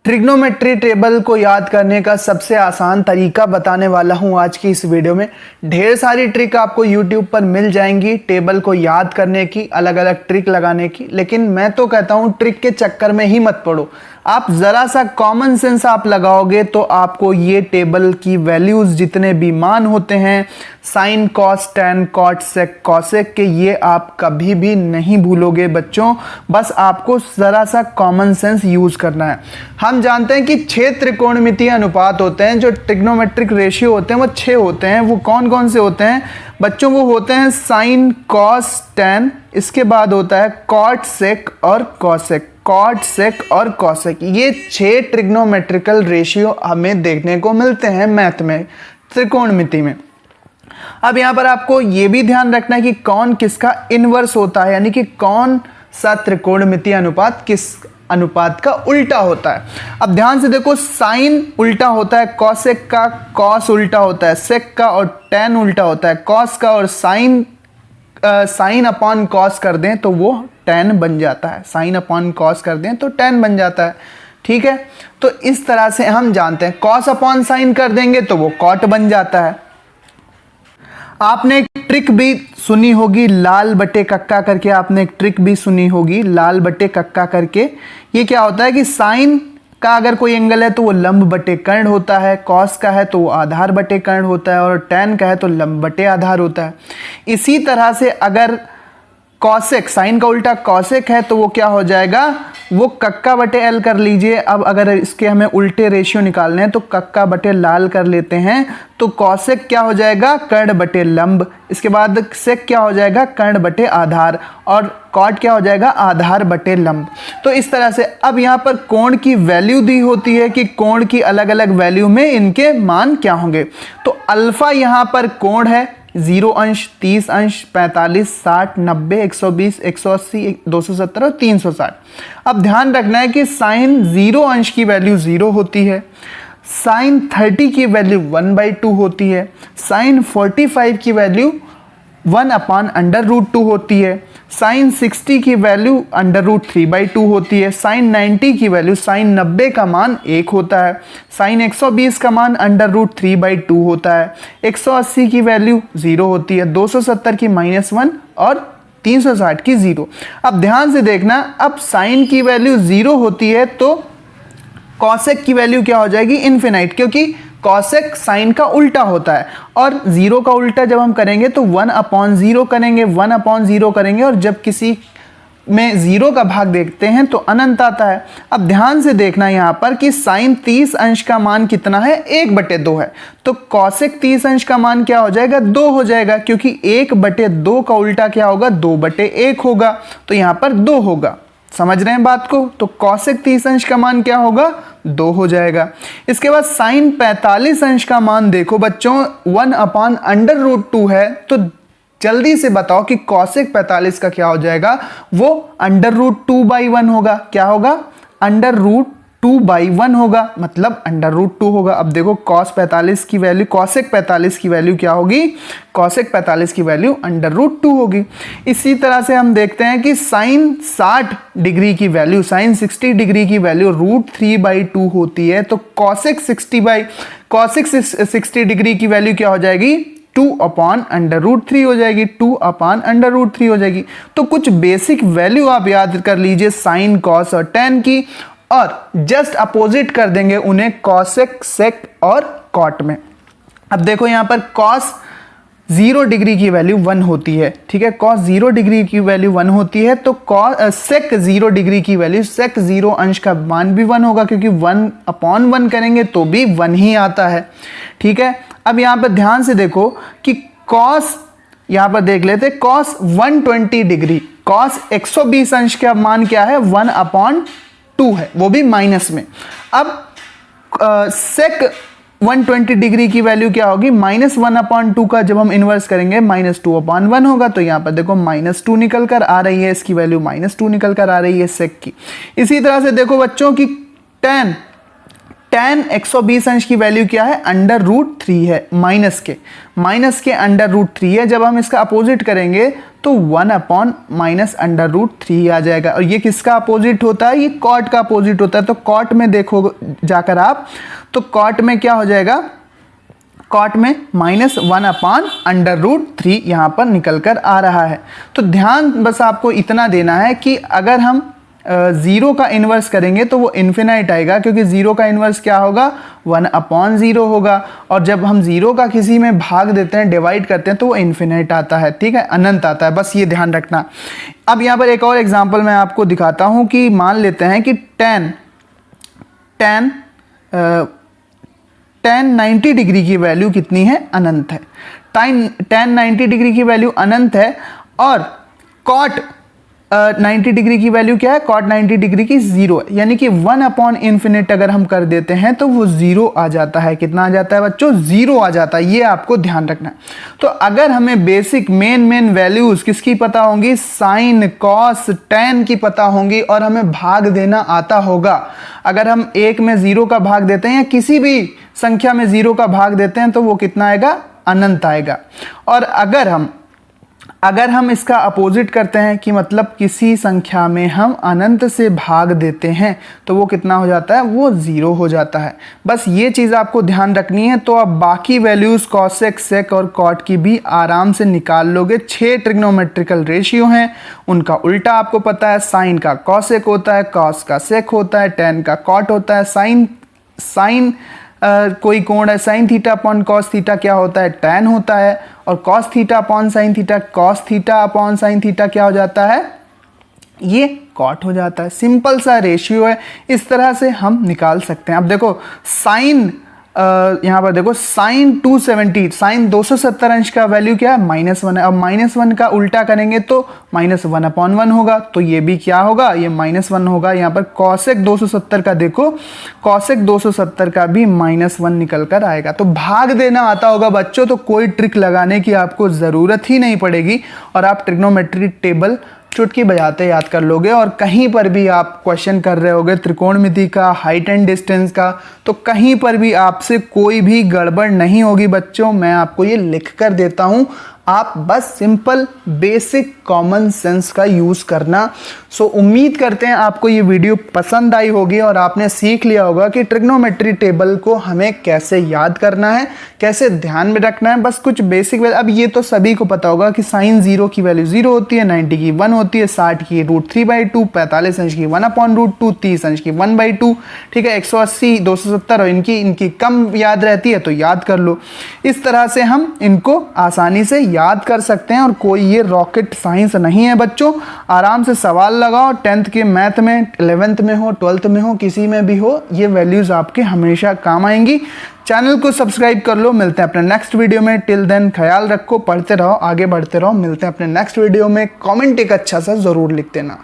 Trigonometry table को याद करने का सबसे आसान तरीका बताने वाला हूं आज की इस वीडियो में। ढेर सारी ट्रिक आपको YouTube पर मिल जाएंगी टेबल को याद करने की, अलग अलग ट्रिक लगाने की। लेकिन मैं तो कहता हूं ट्रिक के चक्कर में ही मत पड़ो। आप ज़रा सा कॉमन सेंस आप लगाओगे तो आपको ये टेबल की वैल्यूज़ जितने भी मान होते हैं, साइन, कॉस, टैन, कॉट, सेक, कॉसेक के, ये आप कभी भी नहीं भूलोगे बच्चों। बस आपको ज़रा सा कॉमन सेंस यूज़ करना है। हम जानते हैं कि 6 त्रिकोणमितीय अनुपात होते हैं, जो ट्रिग्नोमेट्रिक रेशियो होते हैं वो 6 होते हैं। वो कौन कौन से होते हैं बच्चों? वो होते हैं साइन, कॉस, टैन, इसके बाद होता है कॉट, सेक और कॉसेक। कॉट, सेक और कॉसेक, ये 6 ट्रिग्नोमेट्रिकल रेशियो हमें देखने को मिलते हैं मैथ में, त्रिकोणमिति में। अब यहाँ पर आपको ये भी ध्यान रखना है कि कौन किसका इनवर्स होता है, यानी कि कौन सा त्रिकोणमितीय अनुपात किस अनुपात का उल्टा होता है। अब ध्यान से देखो, साइन उल्टा होता है कॉसेक का, कॉस उल्टा होता है सेक का और टैन उल्टा होता है कॉस का। और साइन अपॉन कॉस कर दें तो वो टैन बन जाता है। साइन अपॉन कॉस कर दें तो टैन बन जाता है। ठीक है, तो इस तरह से हम जानते हैं। कॉस अपॉन साइन कर देंगे तो वो कॉट बन जाता है। आपने एक ट्रिक भी सुनी होगी लाल बटे कक्का करके, आपने एक ट्रिक भी सुनी होगी लाल बटे कक्का करके। ये क्या होता है कि साइन का अगर कोई एंगल है तो वो लंब बटे कर्ण होता है, कॉस का है तो वो आधार बटे कर्ण होता है, और टैन का है तो लंब बटे आधार होता है। इसी तरह से अगर कॉसेक, साइन का उल्टा कॉसेक है तो वो क्या हो जाएगा, वो कक्का बटे एल कर लीजिए। अब अगर इसके हमें उल्टे रेशियो निकालने हैं तो कक्का बटे लाल कर लेते हैं, तो कॉसेक क्या हो जाएगा, कर्ण बटे लंब। इसके बाद सेक क्या हो जाएगा, कर्ण बटे आधार, और कॉट क्या हो जाएगा, आधार बटे लंब। तो इस तरह से अब यहाँ पर कोण की वैल्यू दी होती है कि कोण की अलग अलग वैल्यू में इनके मान क्या होंगे। तो अल्फा यहाँ पर कोण है, 0 अंश, 30 अंश, 45, 60, 90, 120, 180, 270 और 360। अब ध्यान रखना है कि साइन 0 अंश की वैल्यू 0 होती है, साइन 30 की वैल्यू 1/2 होती है, साइन 45 की वैल्यू 1/√2 होती है, साइन 60 की वैल्यू √3/2 होती है, साइन 90 की वैल्यू, साइन 90 का मान 1 होता है, साइन 120 का मान √3/2 होता है, 180 की वैल्यू 0 होती है, 270 की -1 और 360 की 0। अब ध्यान से देखना, अब साइन की वैल्यू 0 होती है तो कॉसेक की वैल्यू क्या हो जाएगी, इन्फिनाइट, क्योंकि कॉसेक साइन का उल्टा होता है। और 0 का उल्टा जब हम करेंगे तो 1/0 करेंगे, 1/0 करेंगे, और जब किसी में 0 का भाग देखते हैं तो अनंत आता है। अब ध्यान से देखना यहाँ पर कि साइन 30 अंश का मान कितना है, 1/2 है। तो कॉसेक 30 अंश का मान क्या हो जाएगा, 2 हो जाएगा, क्योंकि 1/2 का उल्टा क्या होगा, 2/1 होगा। तो यहाँ पर 2 होगा। समझ रहे हैं बात को? तो कॉसेक 30 अंश का मान क्या होगा, 2 हो जाएगा। इसके बाद साइन 45 अंश का मान देखो बच्चों, 1/√2 है। तो जल्दी से बताओ कि कॉसेक 45 का क्या हो जाएगा, वो √2/1 होगा। क्या होगा, √2/1 होगा, मतलब √2 होगा। अब देखो कॉस 45 की वैल्यू, कॉसेक 45 की वैल्यू क्या होगी, कॉसेक 45 की वैल्यू √2 होगी। इसी तरह से हम देखते हैं कि साइन 60 डिग्री की वैल्यू, साइन 60 डिग्री की वैल्यू √3/2 होती है। तो कॉसेक 60 डिग्री की वैल्यू क्या हो जाएगी, 2/√3 हो जाएगी, 2/√3 हो जाएगी। तो कुछ बेसिक वैल्यू आप याद कर लीजिए साइन, कॉस और टैन की, और जस्ट अपोजिट कर देंगे उन्हें कॉसेक, सेक और कॉट में। अब देखो यहाँ पर कॉस 0 डिग्री की वैल्यू 1 होती है। ठीक है, कॉस 0 डिग्री की वैल्यू 1 होती है, तो सेक 0 डिग्री की वैल्यू, सेक 0 अंश का मान भी 1 होगा, क्योंकि 1/1 करेंगे तो भी 1 ही आता है। ठीक है, अब यहाँ पर ध्यान से देखो कि कॉस, यहाँ पर देख लेते, कॉस 120 डिग्री, कॉस 120 अंश का मान क्या है, 1/2 है, वो भी माइनस में। अब सेक 120 डिग्री की वैल्यू क्या होगी, -1/2 का जब हम इनवर्स करेंगे -2/1 होगा। तो यहाँ पर देखो -2 निकल कर आ रही है, इसकी वैल्यू -2 निकल कर आ रही है सेक की। इसी तरह से देखो बच्चों की टैन tan 120 अंश की वैल्यू क्या है, अंडर रूट 3 है, माइनस के अंडर रूट 3 है। जब हम इसका अपोजिट करेंगे तो 1 अपॉन माइनस अंडर रूट 3 आ जाएगा। और ये किसका अपोजिट होता है, ये कॉट का अपोजिट होता है। तो कॉट में देखो जाकर आप, तो कॉट में क्या हो जाएगा, कॉट में -1 अपॉन अंडर रूट 3 यहाँ पर निकल कर आ रहा है। तो ध्यान बस आपको इतना देना है कि अगर हम ज़ीरो का इन्वर्स करेंगे तो वो इन्फिनाइट आएगा, क्योंकि ज़ीरो का इन्वर्स क्या होगा, 1 अपॉन 0 होगा। और जब हम ज़ीरो का किसी में भाग देते हैं, डिवाइड करते हैं, तो वो इन्फिनाइट आता है, ठीक है, अनंत आता है। बस ये ध्यान रखना। अब यहाँ पर एक और एग्जांपल मैं आपको दिखाता हूँ कि मान लेते हैं कि tan 90 डिग्री की वैल्यू कितनी है, अनंत है। tan 90 डिग्री की वैल्यू अनंत है और cot 90 डिग्री की वैल्यू क्या है, cot 90 डिग्री की 0 है। यानी कि 1 अपॉन इन्फिनिट अगर हम कर देते हैं तो वो 0 आ जाता है। कितना आ जाता है बच्चों, 0 आ जाता है। ये आपको ध्यान रखना है। तो अगर हमें बेसिक मेन वैल्यूज किसकी पता होंगी, साइन, कॉस, tan की पता होंगी और हमें भाग देना आता होगा। अगर हम 1 में 0 का भाग देते हैं या किसी भी संख्या में 0 का भाग देते हैं तो वो कितना आएगा, अनंत आएगा। और अगर हम इसका अपोजिट करते हैं कि मतलब किसी संख्या में हम अनंत से भाग देते हैं तो वो कितना हो जाता है, वो 0 हो जाता है। बस ये चीज़ आपको ध्यान रखनी है। तो अब बाकी वैल्यूज़ कॉसेक, सेक और कॉट की भी आराम से निकाल लोगे। 6 ट्रिग्नोमेट्रिकल रेशियो हैं, उनका उल्टा आपको पता है। साइन का कॉसेक होता है, कॉस का सेक होता है, tan का कॉट होता है, साइन कोई कोण है, sine theta upon cos theta क्या होता है, tan होता है। और cos theta upon sine theta, cos theta upon sine theta क्या हो जाता है, ये कॉट हो जाता है। सिंपल सा रेशियो है, इस तरह से हम निकाल सकते हैं। अब देखो साइन, यहाँ पर देखो साइन 270, साइन 270 अंश का वैल्यू क्या है, -1 है। अब -1 का उल्टा करेंगे तो -1 अपॉन 1 होगा, तो ये भी क्या होगा, ये -1 होगा। यहाँ पर कॉसेक 270 का देखो, कॉसेक 270 का भी -1 निकल कर आएगा। तो भाग देना आता होगा बच्चों, तो कोई ट्रिक लगाने की आपको ज़रूरत ही नहीं पड़ेगी और आप ट्रिग्नोमेट्री टेबल चुटकी बजाते याद कर लोगे। और कहीं पर भी आप क्वेश्चन कर रहे होगे त्रिकोणमिति का, हाइट एंड डिस्टेंस का, तो कहीं पर भी आपसे कोई भी गड़बड़ नहीं होगी बच्चों। मैं आपको ये लिख कर देता हूं, आप बस सिंपल बेसिक कॉमन सेंस का यूज़ करना। सो उम्मीद करते हैं आपको ये वीडियो पसंद आई होगी और आपने सीख लिया होगा कि ट्रिग्नोमेट्री टेबल को हमें कैसे याद करना है, कैसे ध्यान में रखना है। बस कुछ बेसिक अब ये तो सभी को पता होगा कि साइन 0 की वैल्यू 0 होती है, 90 की 1 होती है, 60 की √3/2, 45 अंश की 1/√2, 30 अंश की 1/2, ठीक है, 180, 270 और इनकी कम याद रहती है तो याद कर लो। इस तरह से हम इनको आसानी से याद कर सकते हैं और कोई ये रॉकेट साइंस नहीं है बच्चों। आराम से सवाल लगाओ, 10th के मैथ में, 11th में हो, 12th में हो, किसी में भी हो, ये वैल्यूज आपके हमेशा काम आएंगी। चैनल को सब्सक्राइब कर लो। मिलते हैं अपने नेक्स्ट वीडियो में। टिल देन ख्याल रखो, पढ़ते रहो, आगे बढ़ते रहो। मिलते हैं अपने नेक्स्ट वीडियो में। कमेंट एक अच्छा सा जरूर लिख देना।